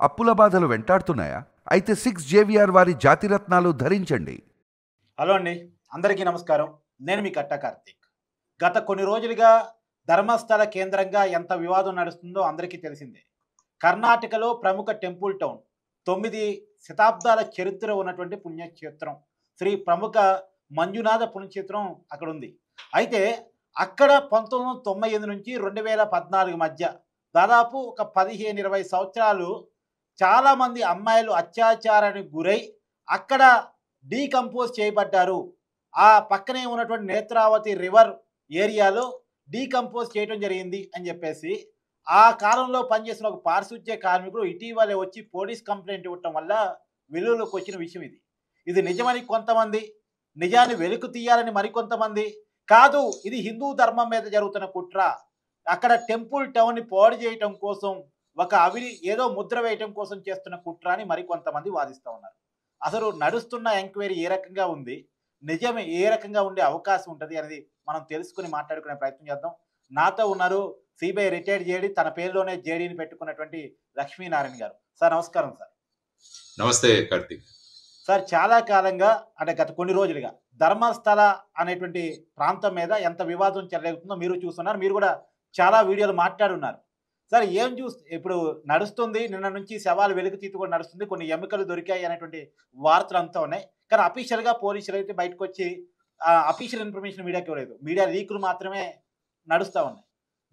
అప్పుల బాధలు వెంటాడుతున్నాయా? అయితే 6 JVR వారి జాతిరత్నాలు ధరించండి. హలో అండి, అందరికీ నమస్కారం. నేను మీ కట్టా కార్తీక్. గత కొన్ని రోజులుగా ధర్మస్థల కేంద్రంగా ఎంత వివాదం నడుస్తుందో అందరికీ తెలిసిందే. కర్ణాటకలో ప్రముఖ టెంపుల్ టౌన్, 9 శతాబ్దాల చరిత్ర ఉన్నటువంటి పుణ్యక్షేత్రం, శ్రీ ప్రముఖ మంజునాథ పుణ్యక్షేత్రం అక్కడ ఉంది. అయితే అక్కడ 1998 నుంచి 2014 మధ్య దాదాపు ఒక 15-20 సంవత్సరాలు చాలామంది అమ్మాయిలు అత్యాచారానికి గురై అక్కడ డీకంపోజ్ చేయబడ్డారు. ఆ పక్కనే ఉన్నటువంటి నేత్రావతి రివర్ ఏరియాలో డీకంపోజ్ చేయడం జరిగింది అని చెప్పేసి ఆ కాలంలో పనిచేసిన ఒక పారిశుధ్య కార్మికుడు ఇటీవలే వచ్చి పోలీస్ కంప్లైంట్ ఇవ్వటం వల్ల వెలుగులోకి వచ్చిన విషయం ఇది. ఇది నిజమని కొంతమంది, నిజాన్ని వెలుగు తీయాలని మరికొంతమంది, కాదు ఇది హిందూ ధర్మం మీద జరుగుతున్న కుట్ర, అక్కడ టెంపుల్ టౌన్ని పాడు చేయటం కోసం ఒక ఏదో ముద్ర వేయటం కోసం చేస్తున్న కుట్ర అని మరికొంతమంది వాదిస్తూ ఉన్నారు. అసలు నడుస్తున్న ఎంక్వైరీ ఏ రకంగా ఉంది, నిజం ఏ రకంగా ఉండే అవకాశం ఉంటుంది అనేది మనం తెలుసుకుని మాట్లాడుకునే ప్రయత్నం చేద్దాం. నాతో ఉన్నారు సిబిఐ రిటైర్డ్ జేడీ, తన పేరులోనే జేడీని పెట్టుకున్నటువంటి లక్ష్మీనారాయణ గారు. సార్ నమస్కారం. సార్ నమస్తే కార్తీక్. సార్, చాలా కాలంగా అంటే గత కొన్ని రోజులుగా ధర్మస్థల అనేటువంటి ప్రాంతం మీద ఎంత వివాదం చెలరేగుతుందో మీరు చూస్తున్నారు, మీరు కూడా చాలా వీడియోలు మాట్లాడున్నారు. సార్ ఏం ఇప్పుడు నడుస్తుంది, నిన్న నుంచి శవాలు వెలుగు తీసి కూడా నడుస్తుంది, కొన్ని ఎముకలు దొరికాయి అనేటువంటి వార్తలు అంతా ఉన్నాయి. కానీ అఫీషియల్గా పోలీసులు అయితే బయటకు వచ్చి అఫీషియల్ ఇన్ఫర్మేషన్ మీడియాకి ఇవ్వలేదు, మీడియా లీకులు మాత్రమే నడుస్తూ ఉన్నాయి.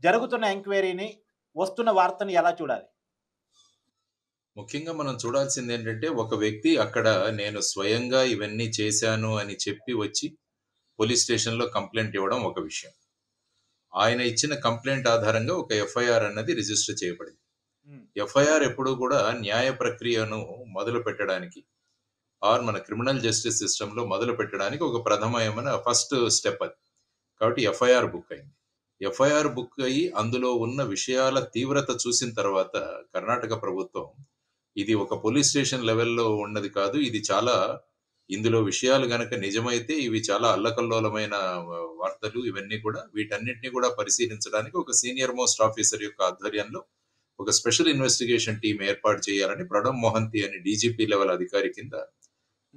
జరుగుతున్న ఎంక్వైరీని, వస్తున్న వార్తని ఎలా చూడాలి? ముఖ్యంగా మనం చూడాల్సింది ఏంటంటే, ఒక వ్యక్తి అక్కడ నేను స్వయంగా ఇవన్నీ చేశాను అని చెప్పి వచ్చి పోలీస్ స్టేషన్లో కంప్లైంట్ ఇవ్వడం ఒక విషయం. ఆయన ఇచ్చిన కంప్లైంట్ ఆధారంగా ఒక ఎఫ్ఐఆర్ అన్నది రిజిస్టర్ చేయబడింది. ఎఫ్ఐఆర్ ఎప్పుడూ కూడా న్యాయ ప్రక్రియను మొదలు పెట్టడానికి మన క్రిమినల్ జస్టిస్ సిస్టంలో మొదలు పెట్టడానికి ఒక ప్రథమమైన ఫస్ట్ స్టెప్ అది. కాబట్టి ఎఫ్ఐఆర్ బుక్ అయింది. ఎఫ్ఐఆర్ బుక్ అయ్యి అందులో ఉన్న విషయాల తీవ్రత చూసిన తర్వాత కర్ణాటక ప్రభుత్వం ఇది ఒక పోలీస్ స్టేషన్ లెవెల్లో ఉన్నది కాదు, ఇది చాలా, ఇందులో విషయాలు గనక నిజమైతే ఇవి చాలా అల్లకల్లోలమైన వార్తలు, ఇవన్నీ కూడా వీటన్నిటిని కూడా పరిశీలించడానికి ఒక సీనియర్ మోస్ట్ ఆఫీసర్ యొక్క ఆధ్వర్యంలో ఒక స్పెషల్ ఇన్వెస్టిగేషన్ టీం ఏర్పాటు చేయాలని ప్రణబ్ మోహంతి అని డీజీపీ లెవెల్ అధికారి కింద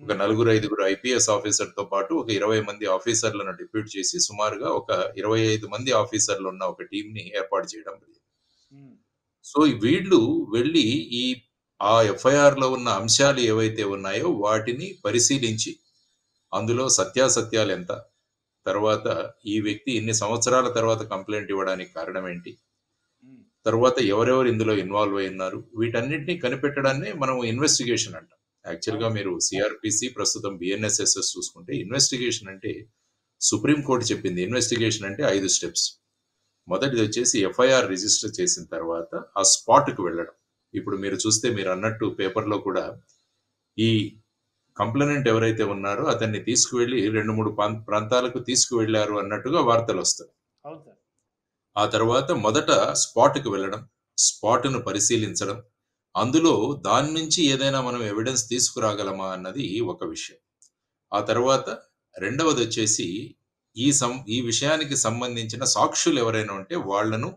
ఒక 4-5 ఐపీఎస్ ఆఫీసర్తో పాటు ఒక 20 మంది ఆఫీసర్లను డిప్యూట్ చేసి సుమారుగా ఒక 25 మంది ఆఫీసర్లు ఉన్న ఒక టీంని ఏర్పాటు చేయడం జరిగింది. సో వీళ్ళు వెళ్ళి ఆ ఎఫ్ఐఆర్ లో ఉన్న అంశాలు ఏవైతే ఉన్నాయో వాటిని పరిశీలించి అందులో సత్యాసత్యాలు ఎంత, తర్వాత ఈ వ్యక్తి ఇన్ని సంవత్సరాల తర్వాత కంప్లైంట్ ఇవ్వడానికి కారణం ఏంటి, తర్వాత ఎవరెవరు ఇందులో ఇన్వాల్వ్ అయి ఉన్నారు, వీటన్నిటిని కనిపెట్టడాన్ని మనం ఇన్వెస్టిగేషన్ అంటాం. యాక్చువల్గా మీరు సిఆర్పిసి, ప్రస్తుతం బిఎన్ఎస్ఎస్ఎస్ చూసుకుంటే ఇన్వెస్టిగేషన్ అంటే సుప్రీంకోర్టు చెప్పింది, ఇన్వెస్టిగేషన్ అంటే 5 స్టెప్స్. మొదటిది వచ్చేసి ఎఫ్ఐఆర్ రిజిస్టర్ చేసిన తర్వాత ఆ స్పాట్కి వెళ్ళడం. ఇప్పుడు మీరు చూస్తే మీరు అన్నట్టు పేపర్లో కూడా ఈ కంప్లైనెంట్ ఎవరైతే ఉన్నారో అతన్ని తీసుకువెళ్ళి 2-3 ప్రాంతాలకు తీసుకువెళ్ళారు అన్నట్టుగా వార్తలు వస్తాయి. ఆ తర్వాత మొదట స్పాట్కి వెళ్ళడం, స్పాట్ను పరిశీలించడం, అందులో దాని నుంచి ఏదైనా మనం ఎవిడెన్స్ తీసుకురాగలమా అన్నది ఒక విషయం. ఆ తర్వాత రెండవది వచ్చేసి ఈ విషయానికి సంబంధించిన సాక్షులు ఎవరైనా ఉంటే వాళ్లను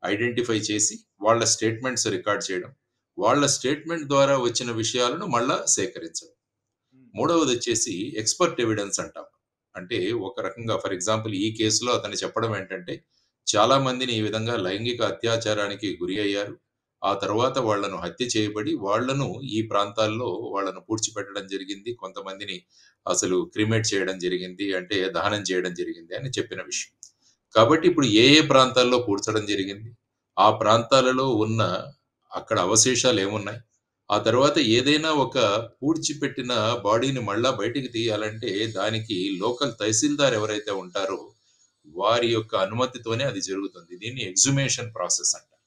ఐడెంటిఫై చేసి వాళ్ళ స్టేట్మెంట్స్ రికార్డ్ చేయడం, వాళ్ళ స్టేట్మెంట్ ద్వారా వచ్చిన విషయాలను మళ్ళా సేకరించడం. మూడవది వచ్చేసి ఎక్స్పర్ట్ ఎవిడెన్స్ అంటాం. అంటే ఒక రకంగా ఫర్ ఎగ్జాంపుల్ ఈ కేసులో అతను చెప్పడం ఏంటంటే చాలా మందిని ఈ విధంగా లైంగిక అత్యాచారానికి గురి అయ్యారు, ఆ తర్వాత వాళ్లను హత్య చేయబడి వాళ్లను ఈ ప్రాంతాల్లో వాళ్లను పూడ్చిపెట్టడం జరిగింది, కొంతమందిని అసలు క్రిమేట్ చేయడం జరిగింది, అంటే దహనం చేయడం జరిగింది అని చెప్పిన విషయం. కాబట్టి ఇప్పుడు ఏ ప్రాంతాల్లో పూడ్చడం జరిగింది, ఆ ప్రాంతాలలో ఉన్న అక్కడ అవశేషాలు ఏమున్నాయి, ఆ తర్వాత ఏదైనా ఒక పూడ్చిపెట్టిన బాడీని మళ్ళా బయటికి తీయాలంటే దానికి లోకల్ తహసీల్దార్ ఎవరైతే ఉంటారో వారి యొక్క అనుమతితోనే అది జరుగుతుంది. దీన్ని ఎగ్జుమేషన్ ప్రాసెస్ అంటారు.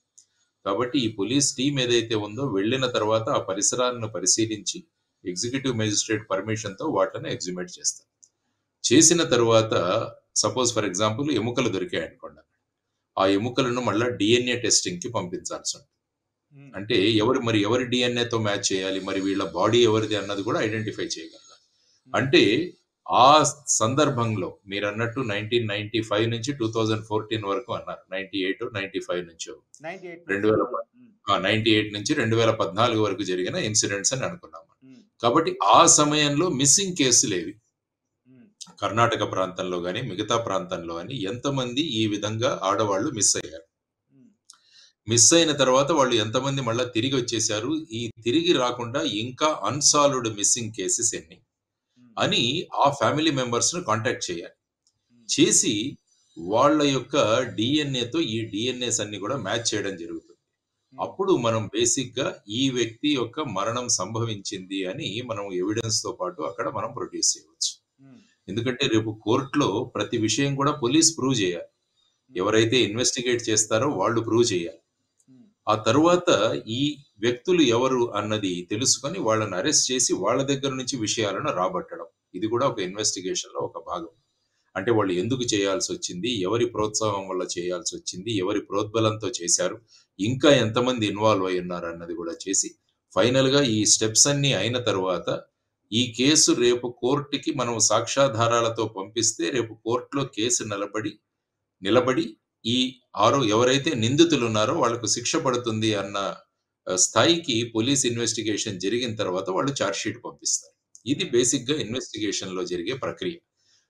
కాబట్టి ఈ పోలీస్ టీం ఏదైతే ఉందో వెళ్ళిన తర్వాత ఆ పరిసరాలను పరిశీలించి ఎగ్జిక్యూటివ్ మేజిస్ట్రేట్ పర్మిషన్తో వాటిని ఎగ్జిమేట్ చేస్తారు. చేసిన తర్వాత సపోజ్ ఫర్ ఎగ్జాంపుల్ ఎముకలు దొరికాయి అనుకోండి, ఆ ఎముకలను మళ్ళీ డిఎన్ఏ టెస్టింగ్ కి పంపించాల్సి ఉంటుంది. అంటే ఎవరి డిఎన్ఏతో మ్యాచ్ చేయాలి, మరి వీళ్ళ బాడీ ఎవరిది అన్నది కూడా ఐడెంటిఫై చేయగలగాలి. అంటే ఆ సందర్భంలో మీరన్నట్టు 1995 నుంచి 2014 వరకు అన్నారు. 98 95 నుంచో 2000 98 నుంచి 2014 వరకు జరిగిన ఇన్సిడెంట్స్ అని అనుకున్నాం. కాబట్టి ఆ సమయంలో మిస్సింగ్ కేసులేవి కర్ణాటక ప్రాంతంలో గాని మిగతా ప్రాంతంలో గాని ఎంతమంది ఈ విధంగా ఆడవాళ్ళు మిస్ అయ్యారు, మిస్ అయిన తర్వాత వాళ్ళు ఎంతమంది మళ్ళా తిరిగి వచ్చేసారు, ఈ తిరిగి రాకుండా ఇంకా అన్సాల్వ్డ్ మిస్సింగ్ కేసెస్ ఎన్ని అని ఆ ఫ్యామిలీ మెంబర్స్ ను కాంటాక్ట్ చేయాలి. చేసి వాళ్ళ యొక్క డిఎన్ఏతో ఈ డిఎన్ఏస్ అన్ని కూడా మ్యాచ్ చేయడం జరుగుతుంది. అప్పుడు మనం బేసిక్ గా ఈ వ్యక్తి యొక్క మరణం సంభవించింది అని మనం ఎవిడెన్స్ తో పాటు అక్కడ మనం ప్రొడ్యూస్ చేయవచ్చు. ఎందుకంటే రేపు కోర్టులో ప్రతి విషయం కూడా పోలీస్ ప్రూవ్ చేయాలి. ఎవరైతే ఇన్వెస్టిగేట్ చేస్తారో వాళ్ళు ప్రూవ్ చేయాలి. ఆ తరువాత ఈ వ్యక్తులు ఎవరు అన్నది తెలుసుకొని వాళ్ళని అరెస్ట్ చేసి వాళ్ళ దగ్గర నుంచి విషయాలను రాబట్టడం, ఇది కూడా ఒక ఇన్వెస్టిగేషన్ లో ఒక భాగం. అంటే వాళ్ళు ఎందుకు చేయాల్సి వచ్చింది, ఎవరి ప్రోత్సాహం వల్ల చేయాల్సి వచ్చింది, ఎవరి ప్రోద్బలంతో చేశారు, ఇంకా ఎంతమంది ఇన్వాల్వ్ అయి ఉన్నారు అన్నది కూడా చేసి ఫైనల్ గా ఈ స్టెప్స్ అన్ని అయిన తర్వాత ఈ కేసు రేపు కోర్టుకి మనం సాక్ష్యాధారాలతో పంపిస్తే రేపు కోర్టులో కేసు నిలబడి ఈ ఎవరైతే నిందితులు ఉన్నారో వాళ్ళకు శిక్ష పడుతుంది అన్న స్థాయికి పోలీస్ ఇన్వెస్టిగేషన్ జరిగిన తర్వాత వాళ్ళు ఛార్జ్ షీట్ పంపిస్తారు. ఇది బేసిక్ గా ఇన్వెస్టిగేషన్ లో జరిగే ప్రక్రియ.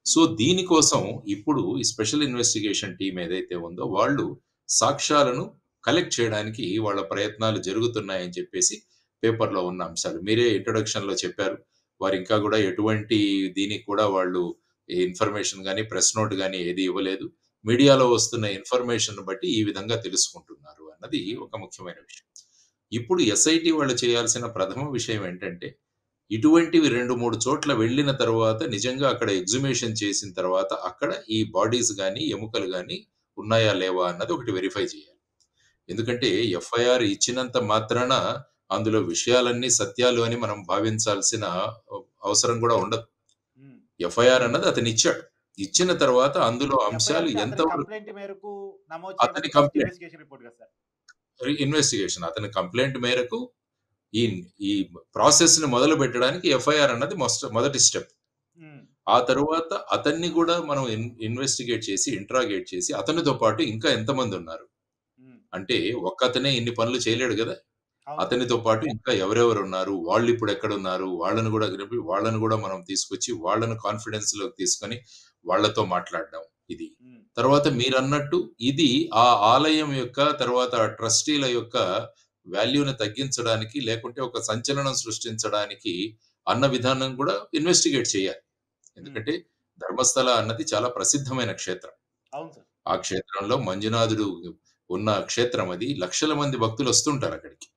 సో దీనికోసం ఇప్పుడు ఈ స్పెషల్ ఇన్వెస్టిగేషన్ టీం ఏదైతే ఉందో వాళ్ళు సాక్ష్యాలను కలెక్ట్ చేయడానికి వాళ్ళ ప్రయత్నాలు జరుగుతున్నాయని చెప్పేసి పేపర్లో ఉన్న అంశాలు మీరే ఇంట్రొడక్షన్ లో చెప్పారు. వారు ఇంకా కూడా ఎటువంటి దీనికి కూడా వాళ్ళు ఇన్ఫర్మేషన్ కానీ ప్రెస్ నోట్ కానీ ఏది ఇవ్వలేదు. మీడియాలో వస్తున్న ఇన్ఫర్మేషన్ బట్టి ఈ విధంగా తెలుసుకుంటున్నారు అన్నది ఒక ముఖ్యమైన విషయం. ఇప్పుడు ఎస్ఐటి వాళ్ళు చేయాల్సిన ప్రథమ విషయం ఏంటంటే ఇటువంటివి 2-3 చోట్ల వెళ్ళిన తర్వాత నిజంగా అక్కడ ఎగ్జుమేషన్ చేసిన తర్వాత అక్కడ ఈ బాడీస్ కానీ ఎముకలు కానీ ఉన్నాయా లేవా అన్నది ఒకటి వెరిఫై చేయాలి. ఎందుకంటే ఎఫ్ఐఆర్ ఇచ్చినంత మాత్రాన అందులో విషయాలన్నీ సత్యాలు అని మనం భావించాల్సిన అవసరం కూడా ఉండదు. ఎఫ్ఐఆర్ అన్నది అతను ఇచ్చిన తర్వాత అందులో అంశాలు ఎంతవరకు అతని ఇన్వెస్టిగేషన్ అతని కంప్లైంట్ మేరకు ఈ ప్రాసెస్ ని మొదలు పెట్టడానికి ఎఫ్ఐఆర్ అన్నది మొదటి స్టెప్. ఆ తరువాత అతన్ని కూడా మనం ఇన్వెస్టిగేట్ చేసి ఇంట్రాగేట్ చేసి అతనితో పాటు ఇంకా ఎంతమంది ఉన్నారు అంటే ఒక్కతనే ఇన్ని పనులు చేయలేడు కదా, అతనితో పాటు ఇంకా ఎవరెవరు ఉన్నారు, వాళ్ళు ఇప్పుడు ఎక్కడ ఉన్నారు, వాళ్ళను కూడా మనం తీసుకొచ్చి వాళ్ళను కాన్ఫిడెన్స్ లోకి తీసుకొని వాళ్ళతో మాట్లాడడం. ఇది తర్వాత మీరన్నట్టు ఇది ఆ ఆలయం యొక్క తర్వాత ట్రస్టీల యొక్క వాల్యూని తగ్గించడానికి లేకుంటే ఒక సంచలనం సృష్టించడానికి అన్న విధానం కూడా ఇన్వెస్టిగేట్ చేయాలి. ఎందుకంటే ధర్మస్థల అన్నది చాలా ప్రసిద్ధమైన క్షేత్రం. ఆ క్షేత్రంలో మంజునాథుడు ఉన్న క్షేత్రం, అది లక్షల మంది భక్తులు వస్తుంటారు అక్కడికి.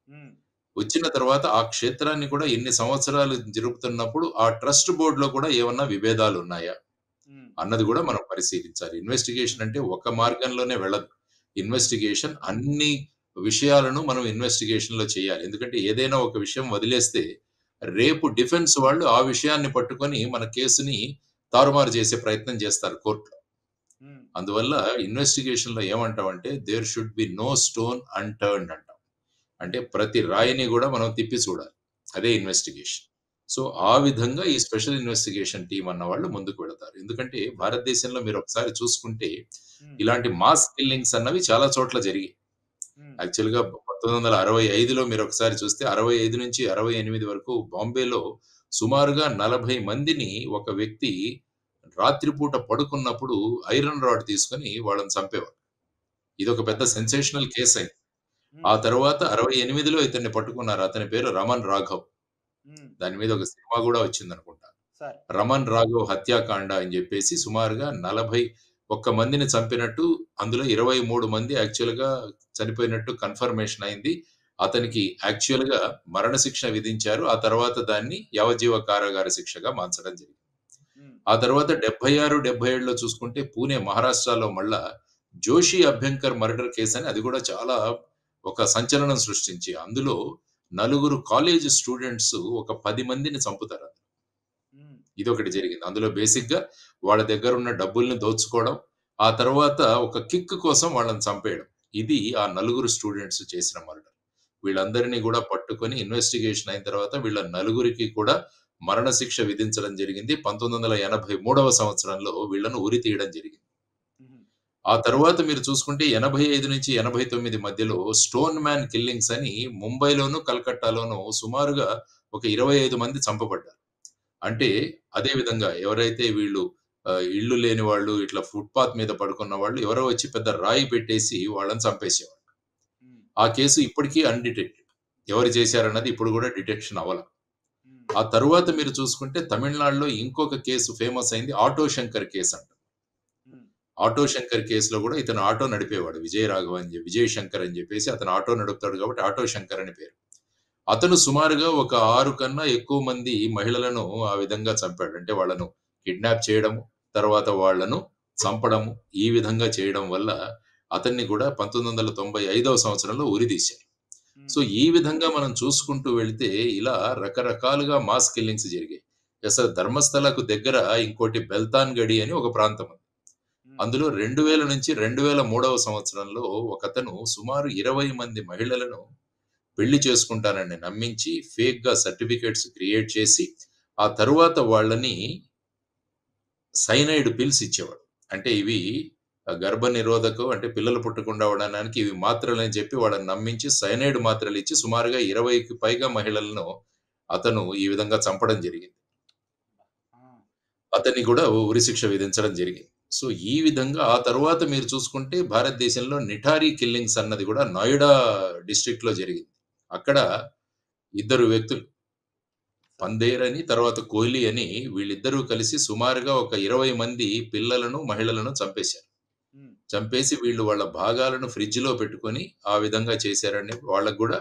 వచ్చిన తర్వాత ఆ క్షేత్రాన్ని కూడా ఎన్ని సంవత్సరాలు జరుపుతున్నప్పుడు ఆ ట్రస్ట్ బోర్డులో కూడా ఏమన్నా విభేదాలు ఉన్నాయా అన్నది కూడా మనం పరిశీలించాలి. ఇన్వెస్టిగేషన్ అంటే ఒక మార్గంలోనే వెళ్ళదు. ఇన్వెస్టిగేషన్ అన్ని విషయాలను మనం ఇన్వెస్టిగేషన్ లో చేయాలి. ఎందుకంటే ఏదైనా ఒక విషయం వదిలేస్తే రేపు డిఫెన్స్ వాళ్ళు ఆ విషయాన్ని పట్టుకొని మన కేసుని తారుమారు చేసే ప్రయత్నం చేస్తారు కోర్టులో. అందువల్ల ఇన్వెస్టిగేషన్ లో ఏమంటామంటే there should be no stone unturned అంటాం. అంటే ప్రతి రాయిని కూడా మనం తిప్పి చూడాలి, అదే ఇన్వెస్టిగేషన్. సో ఆ విధంగా ఈ స్పెషల్ ఇన్వెస్టిగేషన్ టీం అన్న వాళ్ళు ముందుకు వెళతారు. ఎందుకంటే భారతదేశంలో మీరు ఒకసారి చూసుకుంటే ఇలాంటి మాస్ కిల్లింగ్స్ అన్నవి చాలా చోట్ల జరిగాయి. యాక్చువల్ గా 1965లో మీరు ఒకసారి చూస్తే 65 నుంచి 68 వరకు బాంబేలో సుమారుగా 40 మందిని ఒక వ్యక్తి రాత్రిపూట పడుకున్నప్పుడు ఐరన్ రాడ్ తీసుకొని వాళ్ళని చంపేవాడు. ఇది ఒక పెద్ద సెన్సేషనల్ కేసు అయింది. ఆ తర్వాత 68లో ఇతన్ని పట్టుకున్నారు. అతని పేరు రమన్ రాఘవ్. దాని మీద ఒక సినిమా కూడా వచ్చింది అనుకుంటా, రమన్ రాఘవ్ హత్యాకాండ అని చెప్పేసి. సుమారుగా 41 మందిని చంపినట్టు, అందులో 23 మంది యాక్చువల్ గా చనిపోయినట్టు కన్ఫర్మేషన్ అయింది. అతనికి యాక్చువల్ గా మరణశిక్ష విధించారు. ఆ తర్వాత దాన్ని యావజ్జీవ కారాగార శిక్షగా మార్చడం జరిగింది. ఆ తర్వాత 76, 77లో చూసుకుంటే పూణే మహారాష్ట్రలో మళ్ళా జోషి అభ్యంకర్ మర్డర్ కేసు అని, అది కూడా చాలా ఒక సంచలనం సృష్టించి అందులో 4 కాలేజ్ స్టూడెంట్స్ ఒక 10 మందిని చంపుతారు. ఇది ఒకటి జరిగింది. అందులో బేసిక్ గా వాళ్ళ దగ్గర ఉన్న డబ్బుల్ని దోచుకోవడం, ఆ తర్వాత ఒక కిక్ కోసం వాళ్ళని చంపేయడం. ఇది ఆ 4 స్టూడెంట్స్ చేసిన మర్డర్. వీళ్ళందరినీ కూడా పట్టుకొని ఇన్వెస్టిగేషన్ అయిన తర్వాత వీళ్ళ 4కి కూడా మరణశిక్ష విధించడం జరిగింది. 1983వ సంవత్సరంలో వీళ్ళను ఉరి తీయడం జరిగింది. ఆ తరువాత మీరు చూసుకుంటే 85-89 మధ్యలో స్టోన్ మ్యాన్ కిల్లింగ్స్ అని ముంబైలోను, కలకట్టాలోను సుమారుగా ఒక 25 మంది చంపబడ్డారు. అంటే అదే విధంగా ఎవరైతే వీళ్ళు ఇళ్ళు లేని వాళ్ళు, ఇట్లా ఫుట్‌పాత్ మీద పడుకున్న వాళ్ళు ఎవరో వచ్చి పెద్ద రాయి పెట్టేసి వాళ్ళని చంపేసేవాళ్ళు. ఆ కేసు ఇప్పటికీ అన్‌డిటెక్టెడ్. ఎవరు చేశారన్నది ఇప్పుడు కూడా డిటెక్షన్ అవ్వల. ఆ తరువాత మీరు చూసుకుంటే తమిళనాడులో ఇంకొక కేసు ఫేమస్ అయింది. ఆటో శంకర్ కేసు అంట. ఆటో శంకర్ కేసులో కూడా ఇతను ఆటో నడిపేవాడు. విజయ్ శంకర్ అని చెప్పేసి అతను ఆటో నడుపుతాడు కాబట్టి ఆటో శంకర్ అని పేరు. అతను సుమారుగా ఒక 6 కన్నా ఎక్కువ మంది మహిళలను ఆ విధంగా చంపాడు. అంటే వాళ్ళను కిడ్నాప్ చేయడము, తర్వాత వాళ్ళను చంపడము, ఈ విధంగా చేయడం వల్ల అతన్ని కూడా 1995వ సంవత్సరంలో ఉరితీశారు. సో ఈ విధంగా మనం చూసుకుంటూ వెళ్తే ఇలా రకరకాలుగా మాస్ కిల్లింగ్స్ జరిగాయి. అసలు ధర్మస్థలకు దగ్గర ఇంకోటి బెల్తాన్ గడి అని ఒక ప్రాంతం ఉంది. అందులో 2000 నుంచి 2003వ సంవత్సరంలో ఒకతను సుమారు 20 మంది మహిళలను పెళ్లి చేసుకుంటానని నమ్మించి ఫేక్ గా సర్టిఫికేట్స్ క్రియేట్ చేసి ఆ తరువాత వాళ్ళని సైనైడ్ పిల్స్ ఇచ్చేవాడు. అంటే ఇవి గర్భ నిరోధకం, అంటే పిల్లలు పుట్టకుండా ఉండడానికి ఇవి మాత్రలు అని చెప్పి వాళ్ళని నమ్మించి సైనైడ్ మాత్రలు ఇచ్చి సుమారుగా 20కి పైగా మహిళలను అతను ఈ విధంగా చంపడం జరిగింది. అతన్ని కూడా ఉరిశిక్ష విధించడం జరిగింది. సో ఈ విధంగా ఆ తర్వాత మీరు చూసుకుంటే భారతదేశంలో నిఠారీ కిల్లింగ్స్ అన్నది కూడా నోయిడా డిస్ట్రిక్ట్ లో జరిగింది. అక్కడ ఇద్దరు వ్యక్తులు పందేర్ అని తర్వాత కోహ్లీ అని వీళ్ళిద్దరూ కలిసి సుమారుగా ఒక 20 మంది పిల్లలను మహిళలను చంపేశారు. చంపేసి వీళ్ళు వాళ్ళ భాగాలను ఫ్రిడ్జ్ లో పెట్టుకొని ఆ విధంగా చేశారని వాళ్ళకు కూడా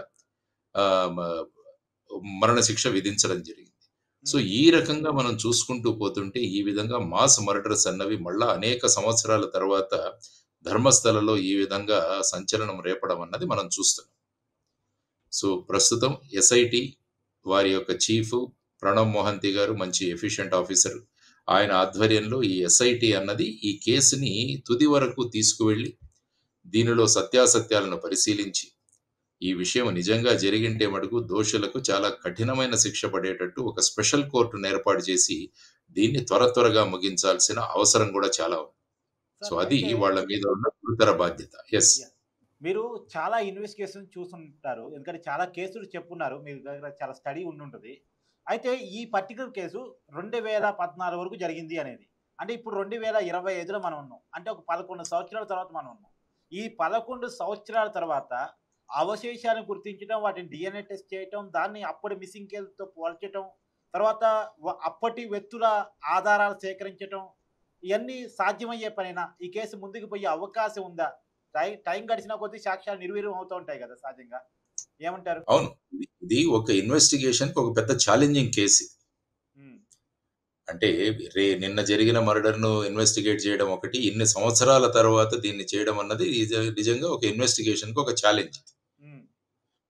మరణశిక్ష విధించడం జరిగింది. సో ఈ రకంగా మనం చూసుకుంటూ పోతుంటే ఈ విధంగా మాస్ మర్డర్స్ అన్నవి మళ్ళా అనేక సంవత్సరాల తర్వాత ధర్మస్థలలో ఈ విధంగా సంచలనం రేపడం అన్నది మనం చూస్తున్నాం. సో ప్రస్తుతం ఎస్ఐటి వారి యొక్క చీఫ్ ప్రణబ్ మోహంతి గారు మంచి ఎఫిషియెంట్ ఆఫీసర్. ఆయన ఆధ్వర్యంలో ఈ ఎస్ఐటి అన్నది ఈ కేసుని తుది వరకు తీసుకువెళ్ళి దీనిలో సత్యాసత్యాలను పరిశీలించి ఈ విషయం నిజంగా జరిగింటే మటుకు దోషులకు చాలా కఠినమైన శిక్ష పడేటట్టు ఒక స్పెషల్ కోర్టును ఏర్పాటు చేసి దీన్ని త్వరగా ముగించాల్సిన అవసరం కూడా చాలా ఉంది. సో అది వాళ్ళ మీద ఉన్న గురుతర బాధ్యత. ఎస్, మీరు చాలా ఇన్వెస్టిగేషన్ చూస్తుంటారు, ఎందుకంటే చాలా కేసులు చెప్పున్నారు, మీ దగ్గర చాలా స్టడీ ఉండుంటుంది. అయితే ఈ పర్టికులర్ కేసు 2014 వరకు జరిగింది అనేది, అంటే ఇప్పుడు 2025లో మనం ఉన్నాం, అంటే ఒక 11 సంవత్సరాల తర్వాత మనం ఉన్నాం. ఈ 11 సంవత్సరాల తర్వాత అవశేషాలను గుర్తించడం, వాటిని డిఎన్ఏ టెస్ట్ చేయటం, దాన్ని అప్పటి మిస్సింగ్ కేసుతో పోల్చడం, తర్వాత అప్పటి వ్యక్తుల ఆధారాలు సేకరించడం, ఇవన్నీ సాధ్యమయ్యే పనైనా? ఈ కేసు ముందుకు పోయే అవకాశం ఉందా? టైం గడిచిన కొద్దీ సాక్ష్యాలు నిర్వీర్యం అవుతూ ఉంటాయి కదా సహజంగా, ఏమంటారు? అవును, ఇది ఒక ఇన్వెస్టిగేషన్ ఒక పెద్ద ఛాలెంజింగ్ కేసు. అంటే నిన్న జరిగిన మర్డర్ ను ఇన్వెస్టిగేట్ చేయడం ఒకటి, ఇన్ని సంవత్సరాల తర్వాత దీన్ని చేయడం అన్నది నిజంగా ఒక ఇన్వెస్టిగేషన్ కు ఒక ఛాలెంజ్.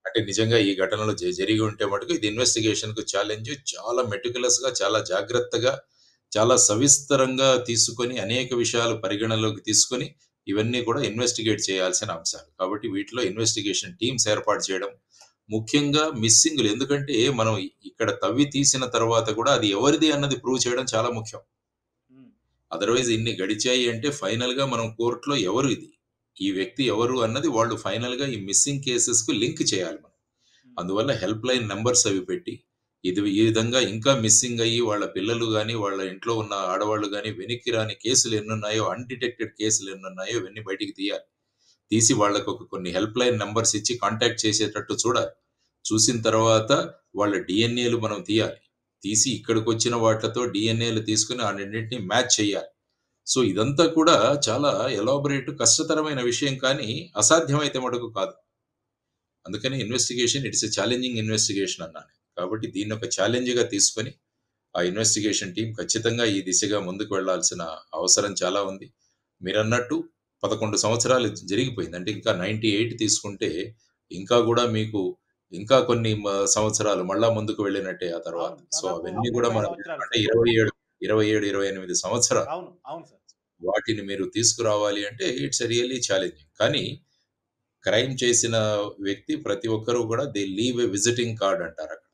అంటే నిజంగా ఈ ఘటనలో జరిగి ఉంటే మటుకు ఇది ఇన్వెస్టిగేషన్ కు ఛాలెంజ్. చాలా మెటికులస్ గా, చాలా జాగ్రత్తగా, చాలా సవిస్తరంగా తీసుకొని అనేక విషయాలు పరిగణలోకి తీసుకొని ఇవన్నీ కూడా ఇన్వెస్టిగేట్ చేయాల్సిన అంశాలు. కాబట్టి వీటిలో ఇన్వెస్టిగేషన్ టీమ్స్ ఏర్పాటు చేయడం, ముఖ్యంగా మిస్సింగ్లు, ఎందుకంటే మనం ఇక్కడ తవ్వి తీసిన తర్వాత కూడా అది ఎవరిది అన్నది ప్రూవ్ చేయడం చాలా ముఖ్యం. అదర్వైజ్ ఇన్ని గడిచాయి అంటే ఫైనల్ గా మనం కోర్టులో ఎవరు ఇది, ఈ వ్యక్తి ఎవరు అన్నది వాళ్ళు ఫైనల్ గా ఈ మిస్సింగ్ కేసెస్ కు లింక్ చేయాలి మనం. అందువల్ల హెల్ప్ లైన్ నెంబర్స్ అవి పెట్టి ఈ విధంగా ఇంకా మిస్సింగ్ అయ్యి వాళ్ళ పిల్లలు కానీ వాళ్ళ ఇంట్లో ఉన్న ఆడవాళ్ళు కానీ వెనక్కి రాని కేసులు ఎన్నున్నాయో, అన్డిటెక్టెడ్ కేసులు ఎన్నున్నాయో ఇవన్నీ బయటికి తీయాలి. తీసి వాళ్ళకు కొన్ని హెల్ప్ లైన్ నెంబర్స్ ఇచ్చి కాంటాక్ట్ చేసేటట్టు చూడాలి. చూసిన తర్వాత వాళ్ళ డిఎన్ఏలు మనం తీయాలి. తీసి ఇక్కడికి వచ్చిన వాటితో డిఎన్ఏలు తీసుకుని ఆ రెండింటిని మ్యాచ్ చేయాలి. సో ఇదంతా కూడా చాలా ఎలాబొరేట్, కష్టతరమైన విషయం, కానీ అసాధ్యమైతే మటుకు కాదు. అందుకని investigation it's a challenging investigation అన్నాను. కాబట్టి దీన్ని ఒక ఛాలెంజ్ గా తీసుకొని ఆ ఇన్వెస్టిగేషన్ టీం ఖచ్చితంగా ఈ దిశగా ముందుకు వెళ్లాల్సిన అవసరం చాలా ఉంది. మీరన్నట్టు 11 సంవత్సరాలు జరిగిపోయింది. అంటే ఇంకా 98 తీసుకుంటే ఇంకా కూడా మీకు ఇంకా కొన్ని సంవత్సరాలు మళ్ళా ముందుకు వెళ్ళినట్టే ఆ తర్వాత. సో అవన్నీ కూడా మనం అంటే 27-28 సంవత్సరాలు వాటిని మీరు తీసుకురావాలి అంటే ఇట్స్ రియల్లీ ఛాలెంజింగ్. కానీ క్రైమ్ చేసిన వ్యక్తి ప్రతి ఒక్కరూ కూడా they leave a visiting card అంటారు. అక్కడ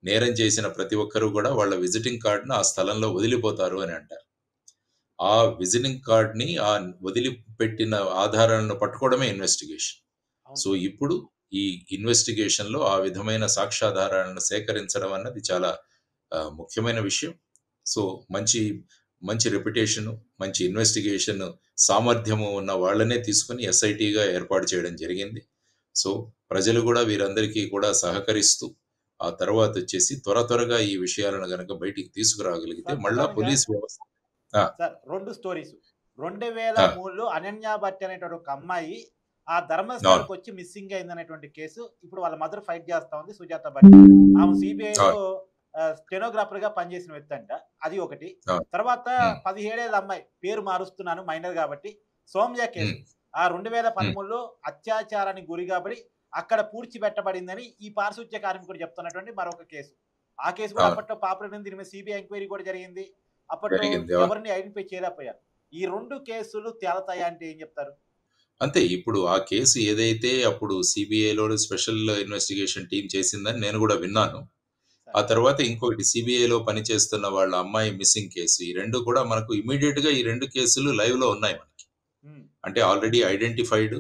నేరం చేసిన ప్రతి ఒక్కరూ కూడా వాళ్ళ విజిటింగ్ కార్డును ఆ స్థలంలో వదిలిపోతారు అని అంటారు. ఆ విజిటింగ్ కార్డ్‌ని వదిలిపెట్టిన ఆధారాలను పట్టుకోవడమే ఇన్వెస్టిగేషన్. సో, అవును. ఇప్పుడు ఈ ఇన్వెస్టిగేషన్‌లో ఆ విధమైన సాక్ష్యాధారాలను సేకరించడం అన్నది చాలా ముఖ్యమైన విషయం. సో, మంచి మంచి రెప్యుటేషను, మంచి ఇన్వెస్టిగేషన్ సామర్థ్యము ఉన్న వాళ్ళనే తీసుకొని ఎస్ఐటీగా ఏర్పాటు చేయడం జరిగింది. సో, ప్రజలు కూడా వీరందరికీ కూడా సహకరిస్తూ, ఆ తర్వాతొచ్చేసి త్వరగా ఈ విషయాలను గనక బయటికి తీసుకురాగలిగితే సార్ మళ్ళా ప్రధానంగా పోలీస్ వ్యవస్థ ఆ! Sir 2 stories. ఆ! 2003లో అనన్య భట్ అనేటువంటి ఒక అమ్మాయి ఆ అవును. ధర్మస్థలకొచ్చి మిస్సింగ్ అయిందనేటువంటి కేసు. ఇప్పుడు వాళ్ళ మదర్ ఫైట్ చేస్తా ఉంది సుజాత భట్. ఆమె సిబిఐలో అవును. స్టెనోగ్రాఫర్‌గా పనిచేసిన వ్యక్తంట. అది ఒకటి. అవును. తర్వాత హ్మ్. 17 ఏళ్ల అమ్మాయి పేరు మారుస్తున్నాను మైనర్ కాబట్టి సౌమ్య కేసు. హ్మ్. ఆ హ్మ్. 2013లో అత్యాచారానికి గురి కాబడి అక్కడ పూడ్చిపెట్టబడిందని ఈ పారిశుధ్య కార్మికుడు చెప్తున్నటువంటి మరొక కేసు. ఆ కేసు కూడా అవును. అప్పట్లో పాపులర్ అయింది. దీని మీద సిబిఐ ఎంక్వైరీ కూడా జరిగింది. అప్పట్లో జరిగింది. అవును. ఎవరిని ఐడెంటిఫై చేయలేకపోయారు. ఈ 2 కేసులు తేలతాయా అంటే ఏం చెప్తారు? అంతే ఇప్పుడు ఆ కేసు ఏదైతే అప్పుడు సిబిఐలో స్పెషల్ ఇన్వెస్టిగేషన్ టీమ్ చేసిందని నేను గూడా విన్నాను. ఆ సరే. తర్వాత ఇంకొకటి సిబిఐలో పనిచేస్తున్న వాళ్ళ అమ్మాయి మిస్సింగ్ కేసు. ఈ 2 కూడా మనకు ఇమ్మీడియేట్‌గా ఈ 2 కేసులు లైవ్‌లో ఉన్నాయి మనకి. హ్మ్. అంటే ఆల్రెడీ ఐడెంటిఫైడ్.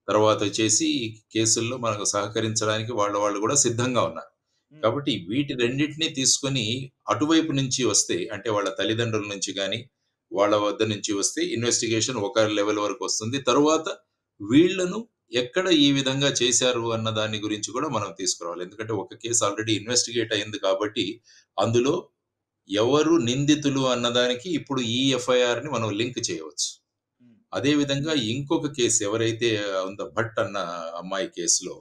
తర్వాతొచ్చేసి కేసుల్లో మనకు సహకరించడానికి వాళ్ళు గూడా సిద్ధంగా ఉన్నారు. హ్మ్. కాబట్టి వీటి రెండిటిని తీసుకొని అటువైపు నుంచి వస్తే అంటే వాళ్ళ తల్లిదండ్రుల నుంచి గాని, వాళ్ళ వద్ద నుంచి వస్తే ఇన్వెస్టిగేషన్ ఒక లెవెల్ వరకు వస్తుంది. తరువాత వీళ్ళను ఎక్కడ ఈ విధంగా చేశారు అన్న దాని గురించి కూడా మనం తీసుకురావాలి. ఎందుకంటే ఒక కేస్ ఆల్రెడీ ఇన్వెస్టిగేట్ అయింది కాబట్టి అందులో ఎవరు నిందితులు అన్నదానికి ఇప్పుడు ఈ ఎఫ్ఐఆర్‌ని మనం లింక్ చేయవచ్చు. హ్మ్. అదే విధంగా ఇంకొక కేస్ ఎవరైతే ఉందో భట్ అన్న అమ్మాయి కేసులో,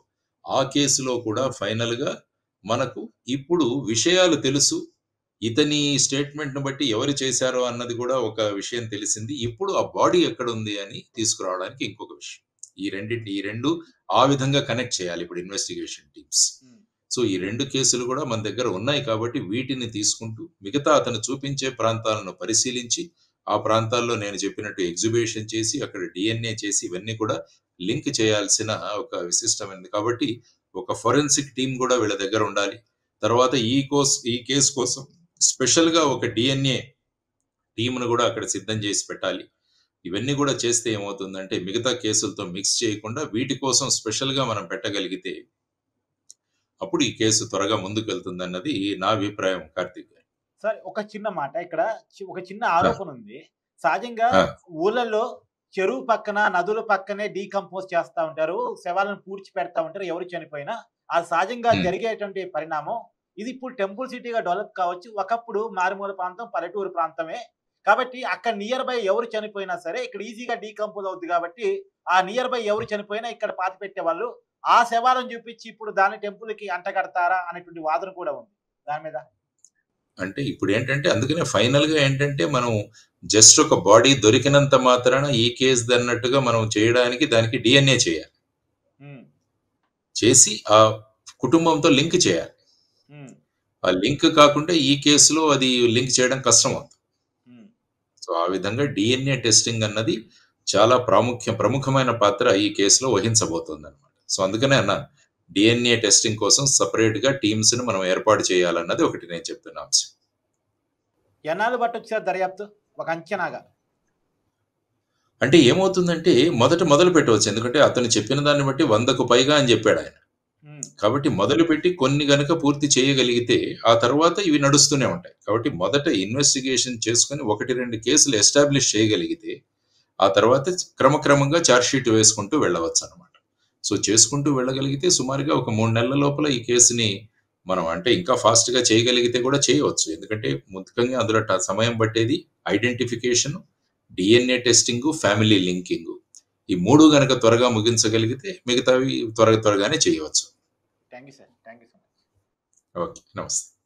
ఆ కేసులో కూడా ఫైనల్‌గా మనకు ఇప్పుడు విషయాలు తెలుసు. ఇతని స్టేట్‌మెంట్‌ని బట్టి ఎవరు చేశారో అన్నది కూడా ఒక విషయం తెలిసింది. ఇప్పుడు ఆ బాడీ ఎక్కడుంది అని తీసుకురావడానికి ఇంకొక విషయం. ఈ 2 ఆ విధంగా కనెక్ట్ చేయాలి ఇప్పుడు ఇన్వెస్టిగేషన్ టీమ్స్. హ్మ్. సో, ఈ 2 కేసులు కూడా మన దగ్గర ఉన్నాయి కాబట్టి వీటిని తీసుకుంటూ మిగతా అతను చూపించే ప్రాంతాలను పరిశీలించి, ఆ ప్రాంతాల్లో నేను చెప్పినట్టు ఎగ్జిబిషన్ చేసి, అక్కడ డీఎన్ఏ చేసి ఇవన్నీ కూడా లింక్ చేయాల్సిన ఒక విశిష్టమైనది. కాబట్టి ఒక ఫోరెన్సిక్ టీమ్ కూడా వీళ్ళ దగ్గర ఉండాలి. తర్వాత ఈ కేస్ కోసం స్పెషల్‌గా ఒక డీఎన్ఏ టీమ్‌ను గూడా అక్కడ సిద్ధం జేసి పెట్టాలి. ఇవన్నీ గూడా చేస్తే ఏమవుతుందంటే, మిగతా కేసులతో మిక్స్ చేయకుండా వీటి కోసం స్పెషల్‌గా మనం పెట్టగలిగితే, అప్పుడు ఈ కేసు త్వరగా ముందుకెళ్తుందన్నది నా అభిప్రాయం కార్తీక్ గారు. సరే ఒక చిన్న మాట ఇక్కడ ఒక చిన్న ఆ! ఆరోపణ ఉంది. సహజంగా ఆ! ఊర్లలో చెరువు పక్కన, నదుల పక్కనే డీకంపోజ్ చేస్తా ఉంటారు. శవాలను పూడ్చి పెడతా ఉంటారు ఎవరు చనిపోయినా. అది సహజంగా హ్మ్. జరిగేటువంటి పరిణామం. ఇది ఇప్పుడు టెంపుల్ సిటీగా డెవలప్ కావచ్చు. ఒకప్పుడు మారుమూల ప్రాంతం, పల్లెటూరు ప్రాంతమే. కాబట్టి అక్కడ నియర్ బై ఎవరు చనిపోయినా సరే ఇక్కడ ఈజీగా డీకంపోజ్ అవుద్ది కాబట్టి, ఆ నియర్ బై ఎవరు చనిపోయినా ఇక్కడ పాతిపెట్టేవాళ్ళు. ఆ శవాలను చూపించి ఇప్పుడు దాన్ని టెంపుల్‌కి అంటగడతారా అనేటువంటి వాదన కూడా ఉంది. దాని మీద? అంటే ఇప్పుడేంటంటే అందుకనే ఫైనల్‌గా ఏంటంటే, మనం జస్ట్ ఒక బాడీ దొరికినంత మాత్రాన ఈ కేస్‌దన్నట్టుగా మనం చేయడానికి దానికి డీఎన్ఏ చేయాలి. హ్మ్. చేసి ఆ కుటుంబంతో లింక్ చేయాలి. హ్మ్. ఆ లింక్ కాకుండా ఈ కేస్‌లో అది లింక్ చేయడం కష్టమవుతుంది. హ్మ్. సో, ఆ విధంగా డీఎన్ఏ టెస్టింగ్ అన్నది చాలా ప్రముఖమైన పాత్ర ఈ కేసులో వహించబోతోందనమాట. సో, అందుకనే అన్నాను. డీఎన్ఏ టెస్టింగ్ కోసం సెపరేట్‌గా టీమ్స్‌ని మనం ఏర్పాటు చేయాలన్నది ఒకటి నేను చెప్తున్న అంశం. ఎన్నాళ్ళు పట్టొచ్చు సార్ దర్యాప్తు? ఒక అంచనాగా. అంటే ఏమవుతుందంటే మొదట మొదలు పెట్టవచ్చు. ఎందుకంటే అతను చెప్పిన దాన్ని బట్టి 100కు పైగా అని చెప్పాడాయన. హ్మ్. కాబట్టి మొదలుపెట్టి కొన్ని గనక పూర్తి చేయగలిగితే ఆ తర్వాత ఇవి నడుస్తూనే ఉంటాయి. కాబట్టి మొదట ఇన్వెస్టిగేషన్ చేసుకొని 1, 2 కేసులు ఎస్టాబ్లిష్ చేయగలిగితే ఆ తర్వాత క్రమక్రమంగా చార్జ్ షీట్ వేసుకుంటూ వెళ్ళవచ్చనమాట. సో, చేసుకుంటూ వెళ్ళగలిగితే సుమారుగా ఒక 3 నెలల లోపల ఈ కేసుని మనం అంటే ఇంకా ఫాస్ట్‌గా చేయగలిగితే కూడా చేయవచ్చు. ఎందుకంటే ముఖ్యంగా అందులో సమయం పట్టేది ఐడెంటిఫికేషను, డీఎన్ఏ టెస్టింగు, ఫ్యామిలీ లింకింగు. ఈ 3 గనక త్వరగా ముగించగలిగితే మిగతావి త్వరగానే చేయవచ్చు. Thank you sir. Thank you so much. Okay. నమస్తే.